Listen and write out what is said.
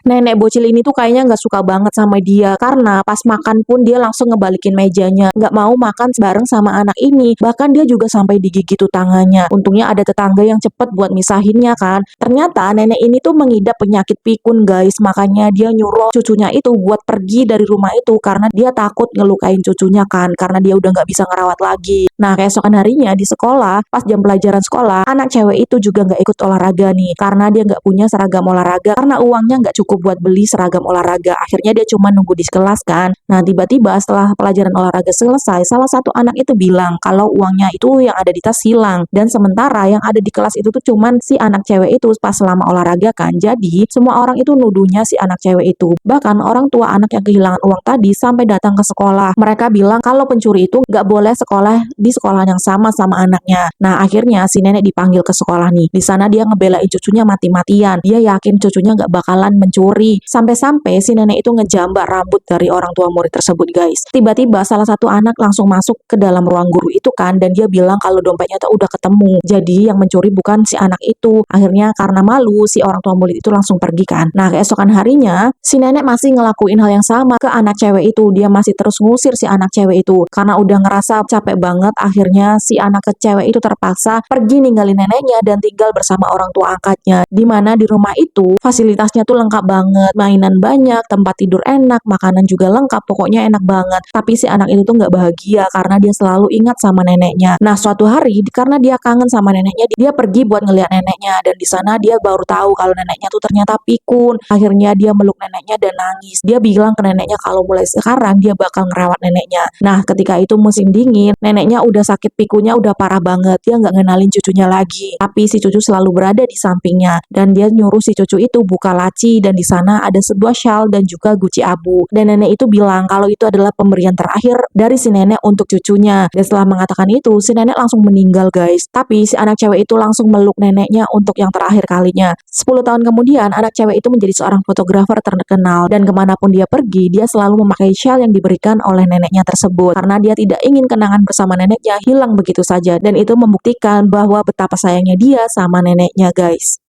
Nenek bocil ini tuh kayaknya nggak suka banget sama dia, karena pas makan pun dia langsung ngebalikin mejanya, nggak mau makan bareng sama anak ini. Bahkan dia juga sampai digigit tuh tangannya. Untungnya ada tetangga yang cepet buat misahinnya kan. Ternyata nenek ini tuh mengidap penyakit pikun guys, makanya dia nyuruh cucunya itu buat pergi dari rumah itu karena dia takut ngelukain cucunya kan, karena dia udah nggak bisa ngerawat lagi. Nah, keesokan harinya di sekolah, pas jam pelajaran sekolah, anak cewek itu juga nggak ikut olahraga nih, karena dia nggak punya seragam olahraga, karena uangnya nggak cukup buat beli seragam olahraga. Akhirnya dia cuma nunggu di kelas kan. Nah, tiba-tiba setelah pelajaran olahraga selesai, salah satu anak itu bilang kalau uangnya itu yang ada di tas hilang. Dan sementara yang ada di kelas itu tuh cuman si anak cewek itu pas selama olahraga kan. Jadi, semua orang itu nuduhnya si anak cewek itu. Bahkan orang tua anak yang kehilangan uang tadi sampai datang ke sekolah. Mereka bilang kalau pencuri itu nggak boleh sekolah di sekolah yang sama sama anaknya. Nah, akhirnya si nenek dipanggil ke sekolah nih. Di sana dia ngebelain cucunya mati-matian. Dia yakin cucunya nggak bakalan mencuri. Sampai-sampai si nenek itu ngejambak rambut dari orang tua murid tersebut guys. Tiba-tiba salah satu anak langsung masuk ke dalam ruang guru itu kan, dan dia bilang kalau dompetnya tuh udah ketemu. Jadi yang mencuri bukan si anak itu. Akhirnya karena malu si orang tua murid itu langsung pergi kan. Nah, keesokan harinya si nenek masih ngelakuin hal yang sama ke anak cewek itu. Dia masih terus ngusir si anak cewek itu karena udah ngerasa capek banget. Akhirnya si anak cewek itu terpaksa pergi ninggalin neneknya dan tinggal bersama orang tua angkatnya. Dimana di rumah itu fasilitasnya tuh lengkap banget, mainan banyak, tempat tidur enak, makanan juga lengkap, pokoknya enak banget. Tapi si anak itu tuh nggak bahagia karena dia selalu ingat sama neneknya. Nah, suatu hari karena dia kangen sama neneknya, dia pergi buat ngeliat neneknya, dan di sana dia baru tahu kalau neneknya tuh ternyata pikun. Akhirnya dia meluk neneknya dan nangis. Dia bilang ke neneknya kalau mulai sekarang dia bakal ngerawat neneknya. Nah, ketika itu musim dingin, neneknya udah sakit pikunnya udah parah banget. Dia nggak ngenalin cucunya lagi. Tapi si cucu selalu berada di sampingnya, dan dia nyuruh si cucu itu buka laci, dan di sana ada sebuah shawl dan juga guci abu. Dan nenek itu bilang kalau itu adalah pemberian terakhir dari si nenek untuk cucunya. Dan setelah mengatakan itu, si nenek langsung meninggal guys. Tapi si anak cewek itu langsung meluk neneknya untuk yang terakhir kalinya. 10 tahun kemudian, anak cewek itu menjadi seorang fotografer terkenal, dan kemanapun dia pergi, dia selalu memakai shawl yang diberikan oleh neneknya tersebut, karena dia tidak ingin kenangan bersama neneknya hilang begitu saja. Dan itu membuktikan bahwa betapa sayangnya dia sama neneknya guys.